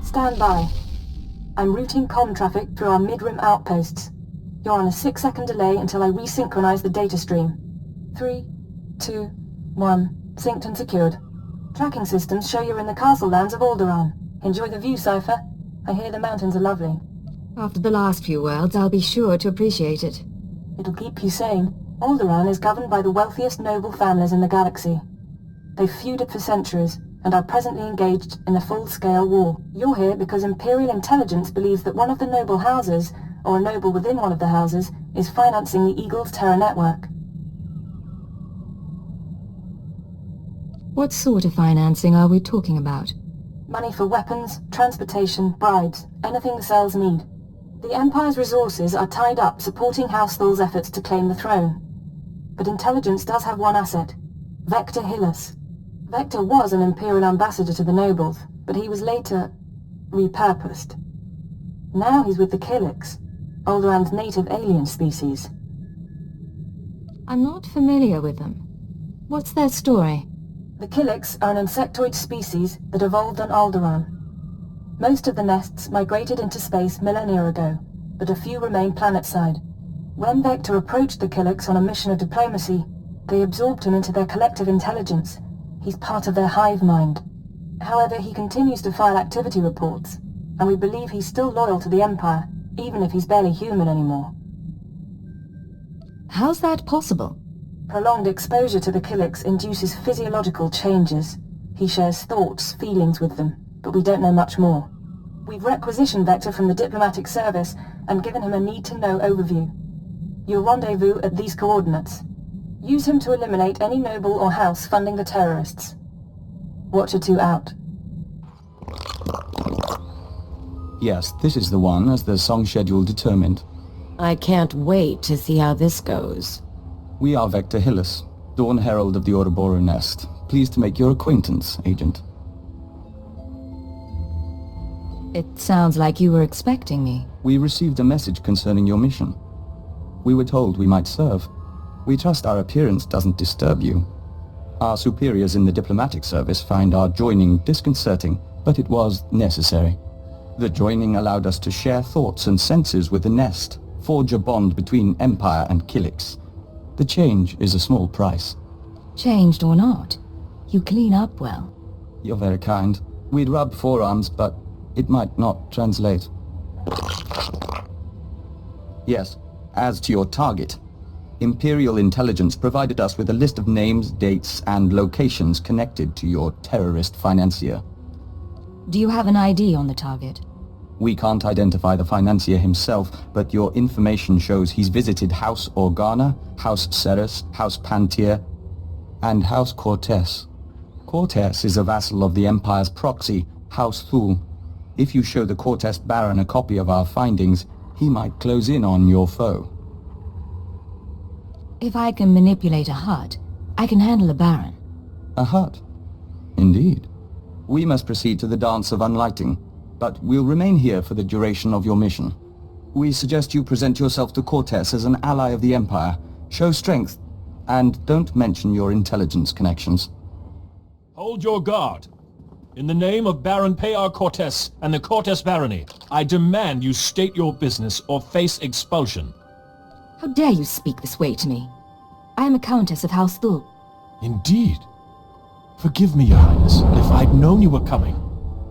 Stand by. I'm routing comm traffic through our mid-rim outposts. You're on a 6-second delay until I resynchronize the data stream. 3, 2, 1. Synced and secured. Tracking systems show you're in the castle lands of Alderaan. Enjoy the view, Cypher. I hear the mountains are lovely. After the last few worlds, I'll be sure to appreciate it. It'll keep you sane. Alderaan is governed by the wealthiest noble families in the galaxy. They've feuded for centuries, and are presently engaged in a full-scale war. You're here because Imperial intelligence believes that one of the noble houses, or a noble within one of the houses, is financing the Eagle's terror network. What sort of financing are we talking about? Money for weapons, transportation, bribes, anything the cells need. The Empire's resources are tied up supporting House Thul's efforts to claim the throne. But intelligence does have one asset, Vector Hillis. Vector was an Imperial ambassador to the nobles, but he was later repurposed. Now he's with the Killiks, Alderaan's native alien species. I'm not familiar with them. What's their story? The Killiks are an insectoid species that evolved on Alderaan. Most of the nests migrated into space millennia ago, but a few remain planet-side. When Vector approached the Killiks on a mission of diplomacy, they absorbed him into their collective intelligence. He's part of their hive mind. However, he continues to file activity reports, and we believe he's still loyal to the Empire, even if he's barely human anymore. How's that possible? Prolonged exposure to the Killiks induces physiological changes. He shares thoughts, feelings with them, but we don't know much more. We've requisitioned Vector from the diplomatic service and given him a need-to-know overview. You'll rendezvous at these coordinates. Use him to eliminate any noble or house funding the terrorists. Watcher 2 out. Yes, this is the one, as the song schedule determined. I can't wait to see how this goes. We are Vector Hillis, Dawn Herald of the Ouroboros Nest. Pleased to make your acquaintance, Agent. It sounds like you were expecting me. We received a message concerning your mission. We were told we might serve. We trust our appearance doesn't disturb you. Our superiors in the diplomatic service find our joining disconcerting, but it was necessary. The joining allowed us to share thoughts and senses with the Nest, forge a bond between Empire and Killiks. The change is a small price. Changed or not, you clean up well. You're very kind. We'd rub forearms, but it might not translate. Yes, as to your target, Imperial intelligence provided us with a list of names, dates, and locations connected to your terrorist financier. Do you have an ID on the target? We can't identify the financier himself, but your information shows he's visited House Organa, House Ceres, House Pantier, and House Cortez. Cortez is a vassal of the Empire's proxy, House Thul. If you show the Cortez Baron a copy of our findings, he might close in on your foe. If I can manipulate a hut, I can handle a Baron. A hut? Indeed. We must proceed to the Dance of Unlighting, but we'll remain here for the duration of your mission. We suggest you present yourself to Cortez as an ally of the Empire, show strength, and don't mention your intelligence connections. Hold your guard. In the name of Baron Payar Cortez and the Cortez Barony, I demand you state your business or face expulsion. How dare you speak this way to me? I am a Countess of House Thul. Indeed. Forgive me, Your Highness, but if I'd known you were coming...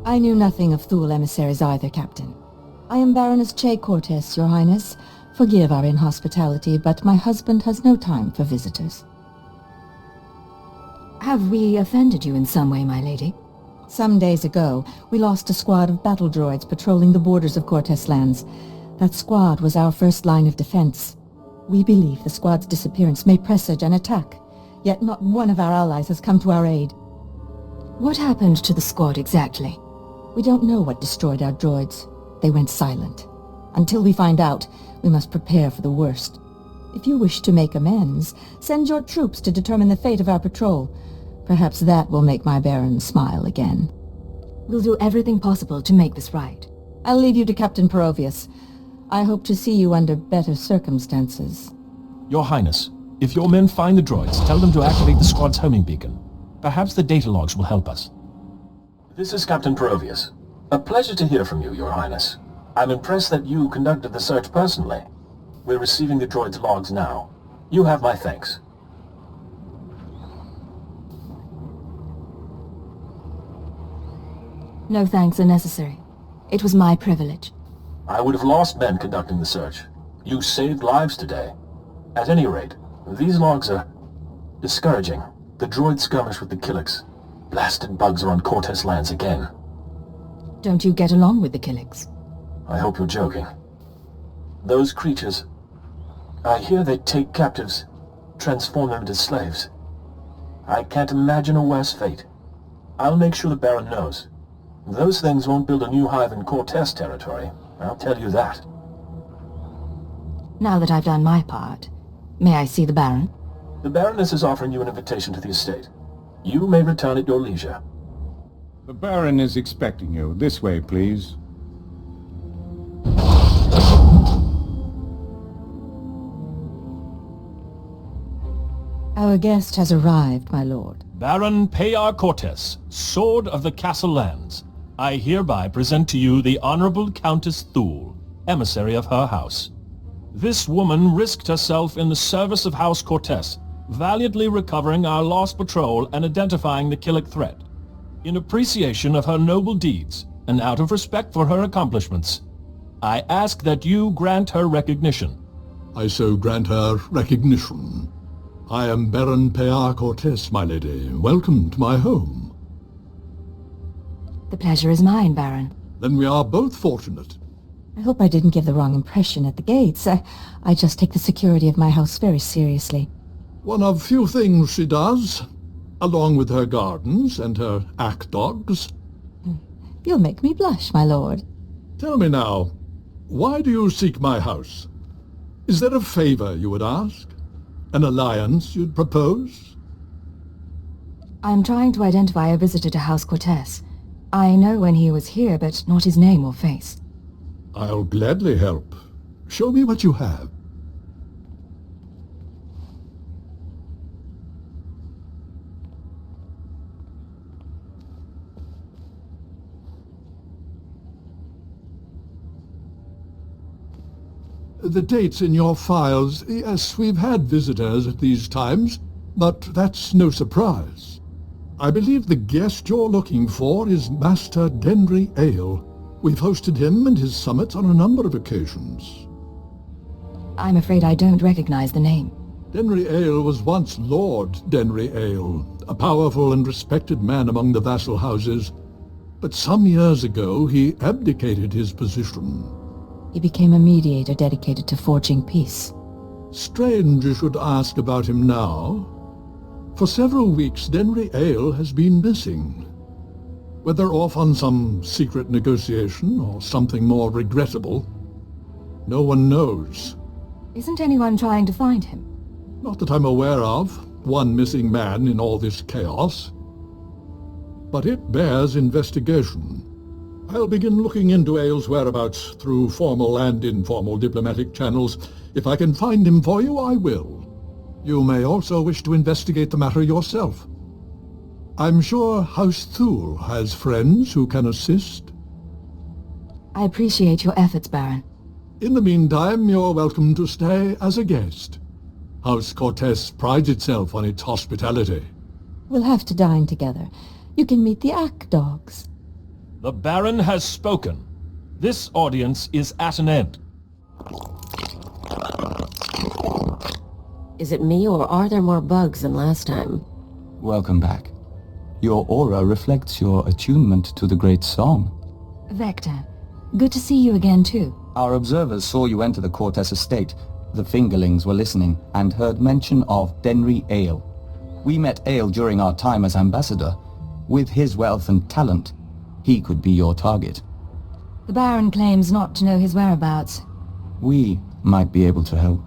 I knew nothing of Thul emissaries either, Captain. I am Baroness Che Cortez, Your Highness. Forgive our inhospitality, but my husband has no time for visitors. Have we offended you in some way, my lady? Some days ago, we lost a squad of battle droids patrolling the borders of Cortez lands. That squad was our first line of defense. We believe the squad's disappearance may presage an attack, yet not one of our allies has come to our aid. What happened to the squad exactly? We don't know what destroyed our droids. They went silent. Until we find out, we must prepare for the worst. If you wish to make amends, send your troops to determine the fate of our patrol. Perhaps that will make my Baron smile again. We'll do everything possible to make this right. I'll leave you to Captain Perovius. I hope to see you under better circumstances. Your Highness, if your men find the droids, tell them to activate the squad's homing beacon. Perhaps the data logs will help us. This is Captain Perovius. A pleasure to hear from you, Your Highness. I'm impressed that you conducted the search personally. We're receiving the droid's logs now. You have my thanks. No thanks are necessary. It was my privilege. I would have lost men conducting the search. You saved lives today. At any rate, these logs are discouraging. The droid skirmish with the Killiks. Blasted bugs are on Cortez lands again. Don't you get along with the Killiks? I hope you're joking. Those creatures... I hear they take captives, transform them into slaves. I can't imagine a worse fate. I'll make sure the Baron knows. Those things won't build a new hive in Cortez territory, I'll tell you that. Now that I've done my part, may I see the Baron? The Baroness is offering you an invitation to the estate. You may return at your leisure. The Baron is expecting you. This way, please. Our guest has arrived, my lord. Baron Payar Cortez, Sword of the Castle Lands. I hereby present to you the Honorable Countess Thule, emissary of her house. This woman risked herself in the service of House Cortez, valiantly recovering our lost patrol and identifying the Killik threat. In appreciation of her noble deeds, and out of respect for her accomplishments, I ask that you grant her recognition. I so grant her recognition. I am Baron Payar Cortez, my lady. Welcome to my home. The pleasure is mine, Baron. Then we are both fortunate. I hope I didn't give the wrong impression at the gates. I just take the security of my house very seriously. One of few things she does, along with her gardens and her ack dogs. You'll make me blush, my lord. Tell me now, why do you seek my house? Is there a favor you would ask? An alliance you'd propose? I'm trying to identify a visitor to House Cortez. I know when he was here, but not his name or face. I'll gladly help. Show me what you have. The dates in your files. Yes, we've had visitors at these times, but that's no surprise. I believe the guest you're looking for is Master Denry Ale. We've hosted him and his summits on a number of occasions. I'm afraid I don't recognize the name. Denry Ale was once Lord Denry Ale, a powerful and respected man among the vassal houses. But some years ago he abdicated his position. He became a mediator dedicated to forging peace. Strange you should ask about him now. For several weeks Denry Ale has been missing. Whether off on some secret negotiation or something more regrettable, no one knows. Isn't anyone trying to find him? Not that I'm aware of. One missing man in all this chaos. But it bears investigation. I'll begin looking into Ale's whereabouts through formal and informal diplomatic channels. If I can find him for you, I will. You may also wish to investigate the matter yourself. I'm sure House Thule has friends who can assist. I appreciate your efforts, Baron. In the meantime, you're welcome to stay as a guest. House Cortez prides itself on its hospitality. We'll have to dine together. You can meet the ack dogs. The Baron has spoken. This audience is at an end. Is it me, or are there more bugs than last time? Welcome back. Your aura reflects your attunement to the great song. Vector, good to see you again too. Our observers saw you enter the Cortez estate. The fingerlings were listening and heard mention of Denry Ale. We met Ale during our time as ambassador. With his wealth and talent, he could be your target. The Baron claims not to know his whereabouts. We might be able to help.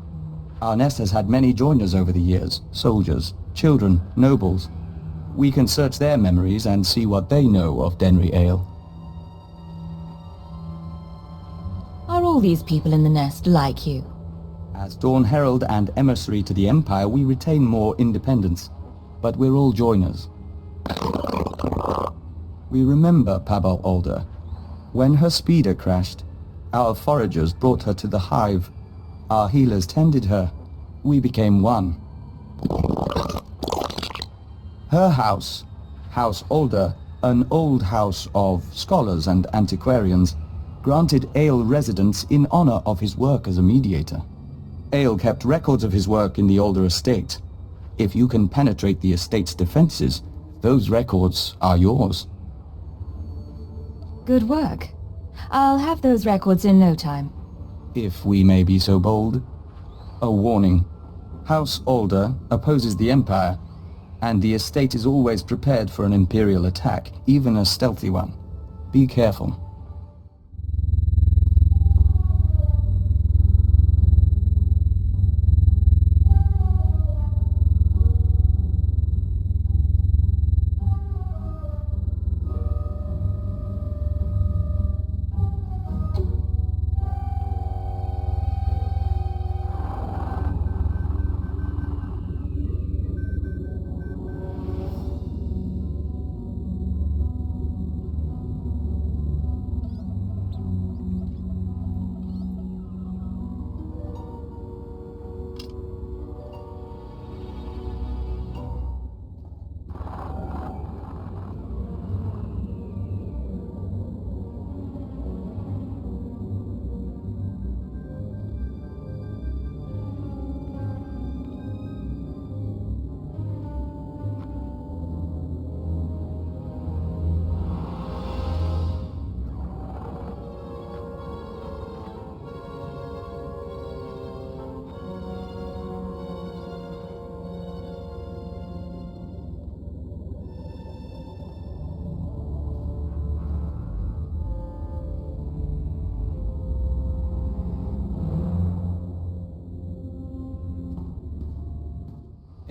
Our nest has had many joiners over the years, soldiers, children, nobles. We can search their memories and see what they know of Denry Ale. Are all these people in the nest like you? As Dawn Herald and emissary to the Empire, we retain more independence. But we're all joiners. We remember Pabal Alder. When her speeder crashed, our foragers brought her to the hive. Our healers tended her. We became one. Her house, House Alder, an old house of scholars and antiquarians, granted Ale residence in honor of his work as a mediator. Ale kept records of his work in the Alder estate. If you can penetrate the estate's defenses, those records are yours. Good work. I'll have those records in no time. If we may be so bold. A warning. House Alder opposes the Empire, and the estate is always prepared for an Imperial attack, even a stealthy one. Be careful.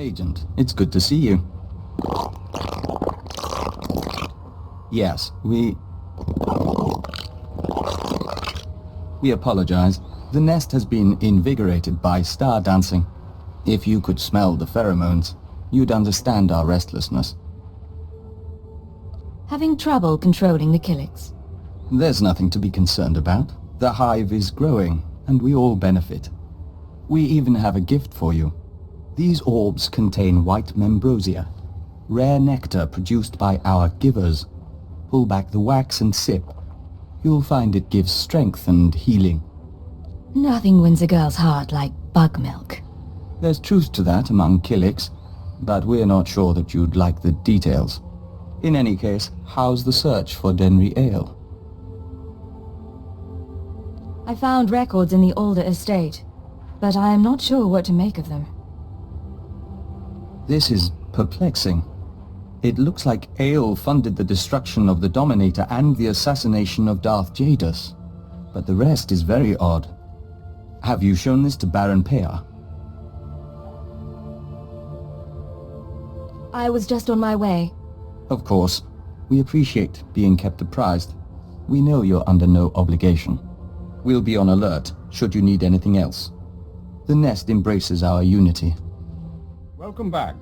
Agent, it's good to see you. Yes, we apologize. The nest has been invigorated by star dancing. If you could smell the pheromones, you'd understand our restlessness. Having trouble controlling the Killiks? There's nothing to be concerned about. The hive is growing, and we all benefit. We even have a gift for you. These orbs contain white membrosia, rare nectar produced by our givers. Pull back the wax and sip. You'll find it gives strength and healing. Nothing wins a girl's heart like bug milk. There's truth to that among Killiks, but we're not sure that you'd like the details. In any case, how's the search for Denry Ale? I found records in the Alder estate, but I am not sure what to make of them. This is perplexing. It looks like Ale funded the destruction of the Dominator and the assassination of Darth Jadus, but the rest is very odd. Have you shown this to Baron Pear? I was just on my way. Of course. We appreciate being kept apprised. We know you're under no obligation. We'll be on alert should you need anything else. The nest embraces our unity. Welcome back.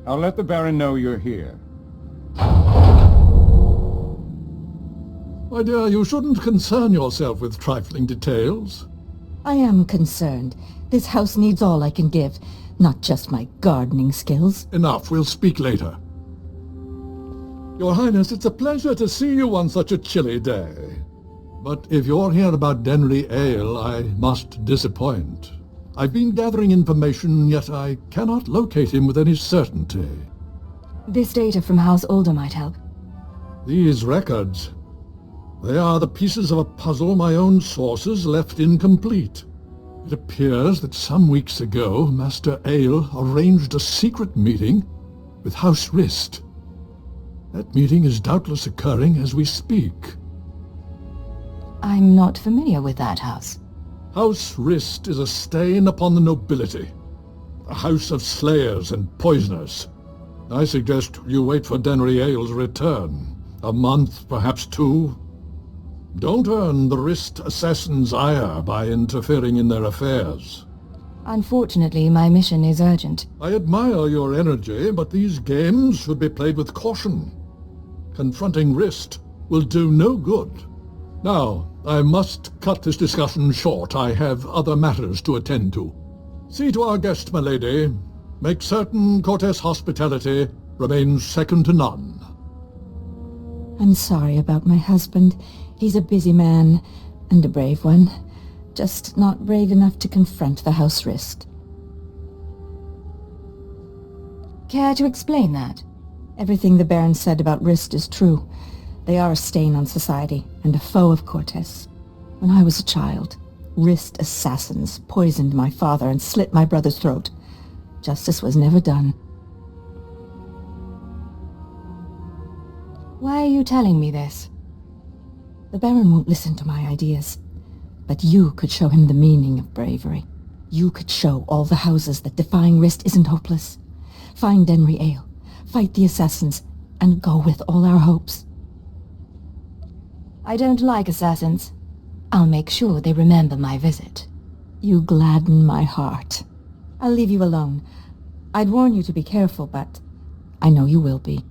I'll let the Baron know you're here. My dear, you shouldn't concern yourself with trifling details. I am concerned. This house needs all I can give, not just my gardening skills. Enough, we'll speak later. Your Highness, it's a pleasure to see you on such a chilly day. But if you're here about Denry Ale, I must disappoint. I've been gathering information, yet I cannot locate him with any certainty. This data from House Alder might help. These records, they are the pieces of a puzzle my own sources left incomplete. It appears that some weeks ago, Master Ale arranged a secret meeting with House Rist. That meeting is doubtless occurring as we speak. I'm not familiar with that house. House Rist is a stain upon the nobility. A house of slayers and poisoners. I suggest you wait for Denry Ale's return. A month, perhaps 2. Don't earn the Rist assassins' ire by interfering in their affairs. Unfortunately, my mission is urgent. I admire your energy, but these games should be played with caution. Confronting Rist will do no good. Now, I must cut this discussion short. I have other matters to attend to. See to our guest, my lady. Make certain Cortez hospitality remains second to none. I'm sorry about my husband. He's a busy man, and a brave one. Just not brave enough to confront the house wrist. Care to explain that? Everything the Baron said about wrist is true. They are a stain on society, and a foe of Cortez. When I was a child, wrist assassins poisoned my father and slit my brother's throat. Justice was never done. Why are you telling me this? The Baron won't listen to my ideas. But you could show him the meaning of bravery. You could show all the houses that defying wrist isn't hopeless. Find Denry Ale, fight the assassins, and go with all our hopes. I don't like assassins. I'll make sure they remember my visit. You gladden my heart. I'll leave you alone. I'd warn you to be careful, but I know you will be.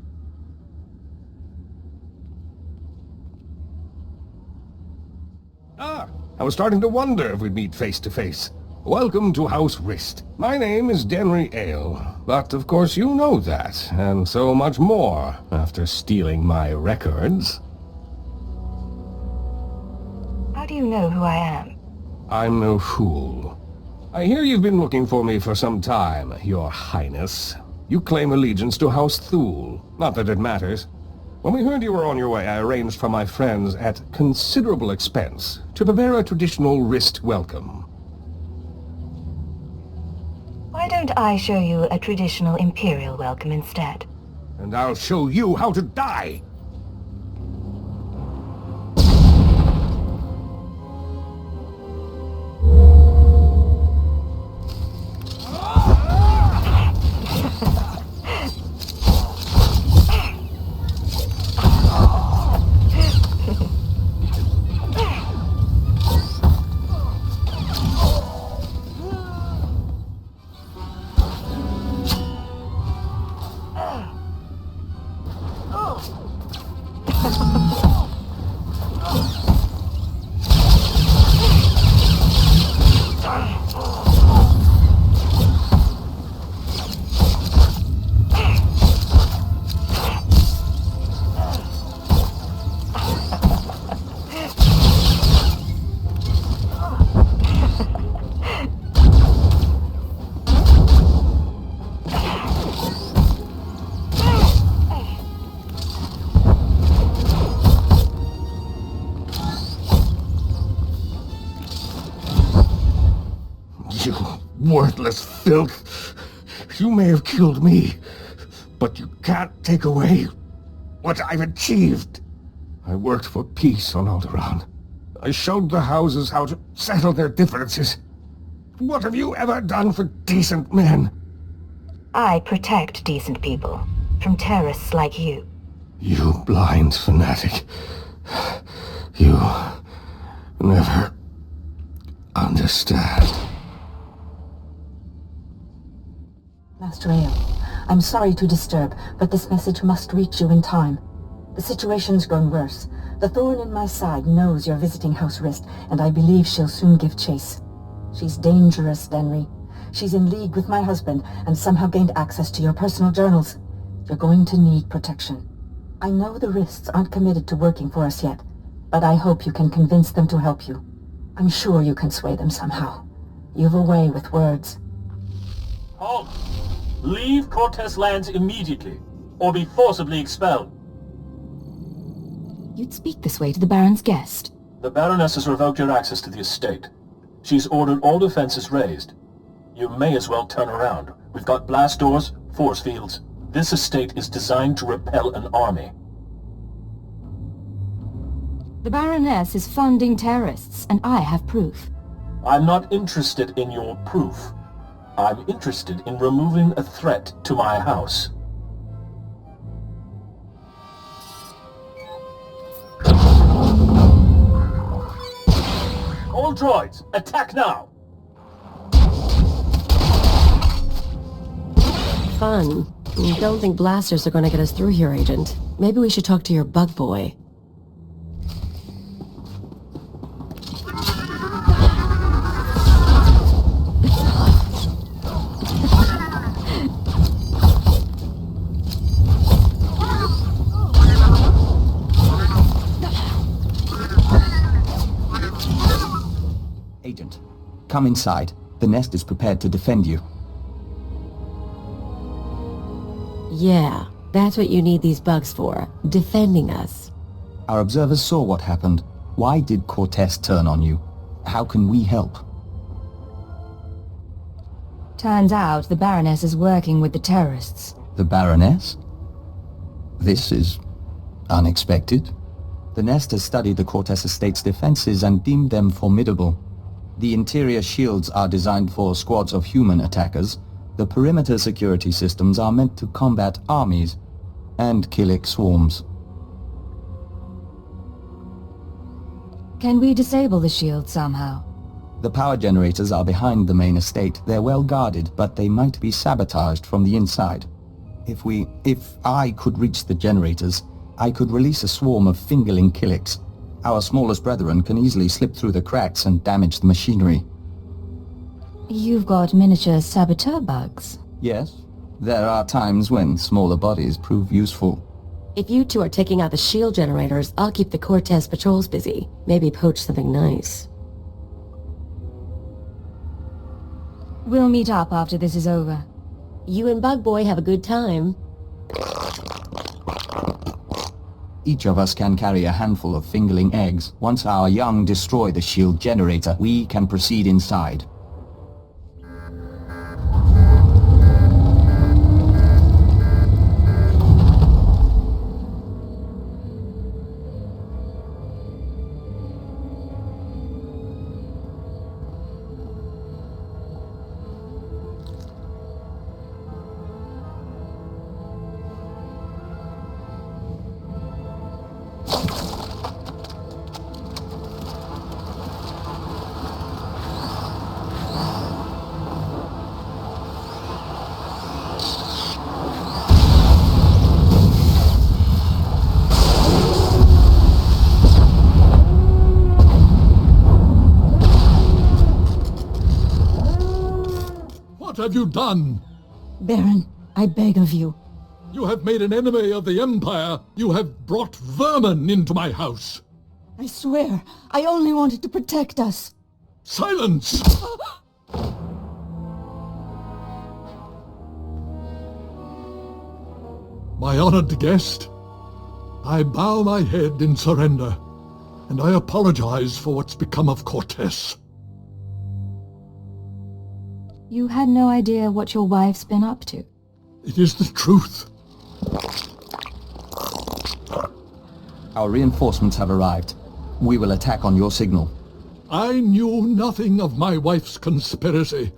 I was starting to wonder if we'd meet face to face. Welcome to House Wrist. My name is Denry Ale, but of course you know that, and so much more, after stealing my records. How do you know who I am? I'm no fool. I hear you've been looking for me for some time, Your Highness. You claim allegiance to House Thule. Not that it matters. When we heard you were on your way, I arranged for my friends at considerable expense to prepare a traditional wrist welcome. Why don't I show you a traditional Imperial welcome instead? And I'll show you how to die! You worthless filth! You may have killed me, but you can't take away what I've achieved. I worked for peace on Alderaan. I showed the houses how to settle their differences. What have you ever done for decent men? I protect decent people from terrorists like you. You blind fanatic. You never understand. Master Ale, I'm sorry to disturb, but this message must reach you in time. The situation's grown worse. The thorn in my side knows you're visiting House Wrist, and I believe she'll soon give chase. She's dangerous, Denry. She's in league with my husband, and somehow gained access to your personal journals. You're going to need protection. I know the Wrists aren't committed to working for us yet, but I hope you can convince them to help you. I'm sure you can sway them somehow. You've a way with words. Halt! Leave Cortez lands immediately, or be forcibly expelled. You'd speak this way to the Baron's guest. The Baroness has revoked your access to the estate. She's ordered all defenses raised. You may as well turn around. We've got blast doors, force fields. This estate is designed to repel an army. The Baroness is funding terrorists, and I have proof. I'm not interested in your proof. I'm interested in removing a threat to my house. All droids, attack now! Fun. You don't think blasters are going to get us through here, Agent. Maybe we should talk to your bug boy. Agent, come inside. The nest is prepared to defend you. Yeah, that's what you need these bugs for. Defending us. Our observers saw what happened. Why did Cortez turn on you? How can we help? Turns out the Baroness is working with the terrorists. The Baroness? This is unexpected. The Nest has studied the Cortez estate's defenses and deemed them formidable. The interior shields are designed for squads of human attackers. The perimeter security systems are meant to combat armies and Killik swarms. Can we disable the shield somehow? The power generators are behind the main estate. They're well guarded, but they might be sabotaged from the inside. If I could reach the generators, I could release a swarm of fingerling Killiks. Our smallest brethren can easily slip through the cracks and damage the machinery. You've got miniature saboteur bugs. Yes, there are times when smaller bodies prove useful. If you two are taking out the shield generators, I'll keep the Cortez patrols busy. Maybe poach something nice. We'll meet up after this is over. You and Bug Boy have a good time. Each of us can carry a handful of fingerling eggs. Once our young destroy the shield generator, we can proceed inside. What have you done? Baron, I beg of you. You have made an enemy of the Empire. You have brought vermin into my house. I swear, I only wanted to protect us. Silence! My honored guest, I bow my head in surrender, and I apologize for what's become of Cortez. You had no idea what your wife's been up to. It is the truth. Our reinforcements have arrived. We will attack on your signal. I knew nothing of my wife's conspiracy.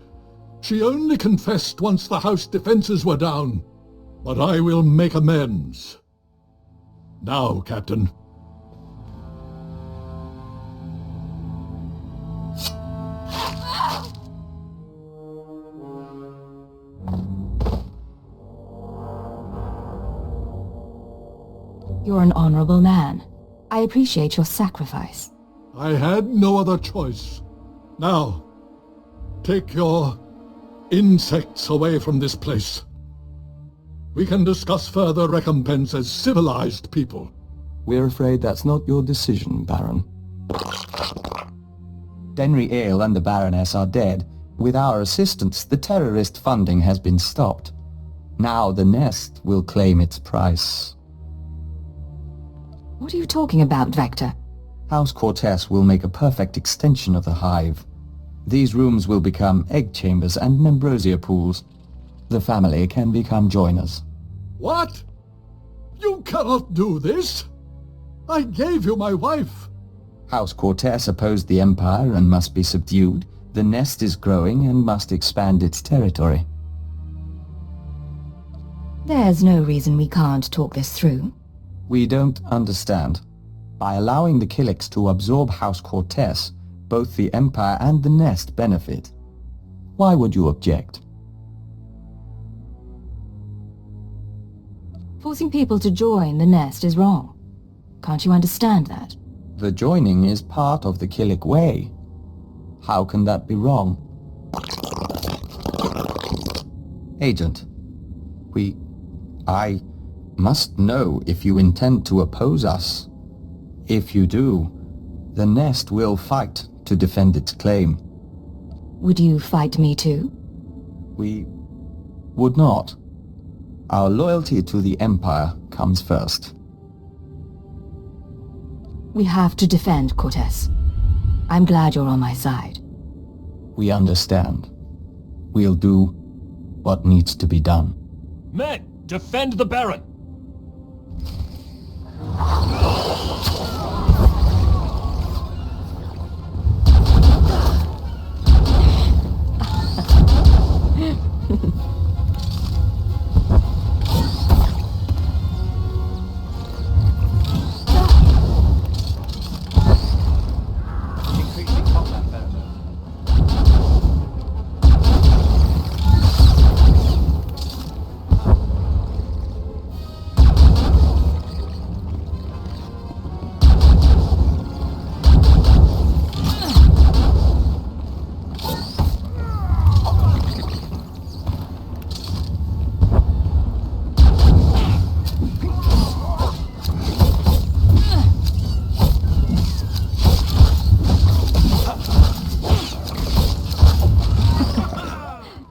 She only confessed once the house defenses were down. But I will make amends. Now, Captain. You're an honorable man. I appreciate your sacrifice. I had no other choice. Now, take your insects away from this place. We can discuss further recompense as civilized people. We're afraid that's not your decision, Baron. Denry Ale and the Baroness are dead. With our assistance, the terrorist funding has been stopped. Now the Nest will claim its price. What are you talking about, Vector? House Cortez will make a perfect extension of the hive. These rooms will become egg chambers and membrosia pools. The family can become joiners. What? You cannot do this! I gave you my wife! House Cortez opposed the Empire and must be subdued. The Nest is growing and must expand its territory. There's no reason we can't talk this through. We don't understand. By allowing the Killiks to absorb House Cortez, both the Empire and the Nest benefit. Why would you object? Forcing people to join the Nest is wrong. Can't you understand that? The joining is part of the Killik way. How can that be wrong? Agent, I must know if you intend to oppose us. If you do, the Nest will fight to defend its claim. Would you fight me too? We would not. Our loyalty to the Empire comes first. We have to defend Cortez. I'm glad you're on my side. We understand. We'll do what needs to be done. Men, defend the Baron!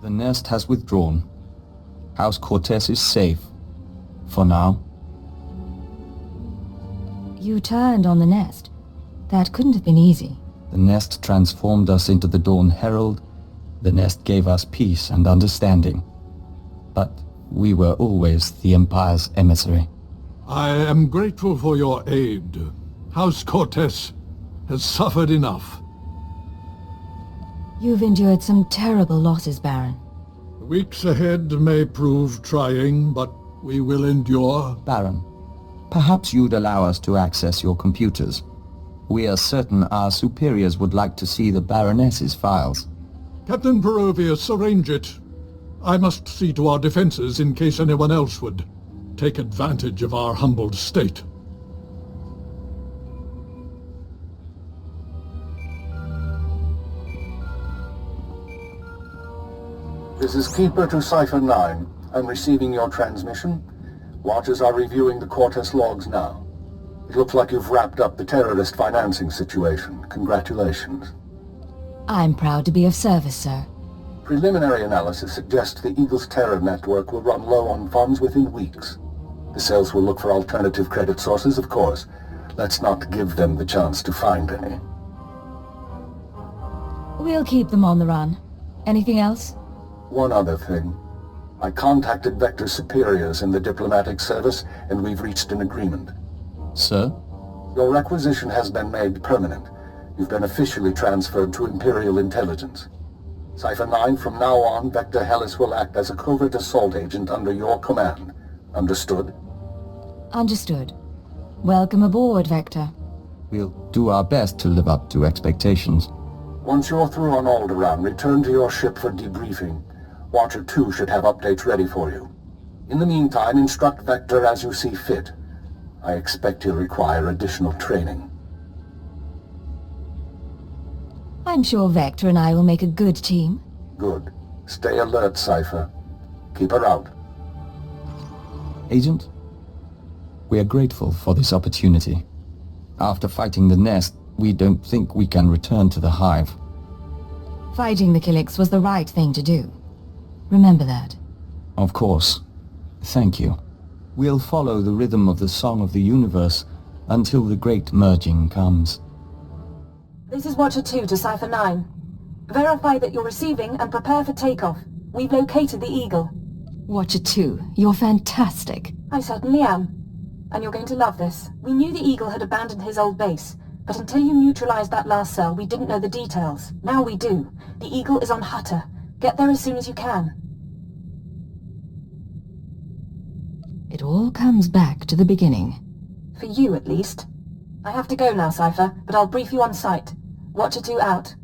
The nest has withdrawn. House Cortez is safe. For now. You turned on the nest. That couldn't have been easy. The nest transformed us into the Dawn Herald. The nest gave us peace and understanding. But we were always the Empire's emissary. I am grateful for your aid. House Cortez has suffered enough. You've endured some terrible losses, Baron. The weeks ahead may prove trying, but we will endure. Baron, perhaps you'd allow us to access your computers. We are certain our superiors would like to see the Baroness's files. Captain Perovius, arrange it. I must see to our defenses in case anyone else would take advantage of our humbled state. This is Keeper to Cipher 9. I'm receiving your transmission. Watchers are reviewing the Cortez logs now. It looks like you've wrapped up the terrorist financing situation. Congratulations. I'm proud to be of service, sir. Preliminary analysis suggests the Eagle's terror network will run low on funds within weeks. The cells will look for alternative credit sources, of course. Let's not give them the chance to find any. We'll keep them on the run. Anything else? One other thing. I contacted Vector's superiors in the diplomatic service, and we've reached an agreement. Sir? Your requisition has been made permanent. You've been officially transferred to Imperial Intelligence. Cipher 9, from now on, Vector Hellis will act as a covert assault agent under your command. Understood? Understood. Welcome aboard, Vector. We'll do our best to live up to expectations. Once you're through on Alderaan, return to your ship for debriefing. Watcher 2 should have updates ready for you. In the meantime, instruct Vector as you see fit. I expect he'll require additional training. I'm sure Vector and I will make a good team. Good. Stay alert, Cipher. Keep her out. Agent, we are grateful for this opportunity. After fighting the nest, we don't think we can return to the Hive. Fighting the Killiks was the right thing to do. Remember that. Of course. Thank you. We'll follow the rhythm of the Song of the Universe until the great merging comes. This is Watcher 2 to Cipher 9. Verify that you're receiving and prepare for takeoff. We've located the Eagle. Watcher 2, you're fantastic. I certainly am. And you're going to love this. We knew the Eagle had abandoned his old base, but until you neutralized that last cell, we didn't know the details. Now we do. The Eagle is on Hutter. Get there as soon as you can. It all comes back to the beginning. For you, at least. I have to go now, Cipher, but I'll brief you on site. Watcher 2 out.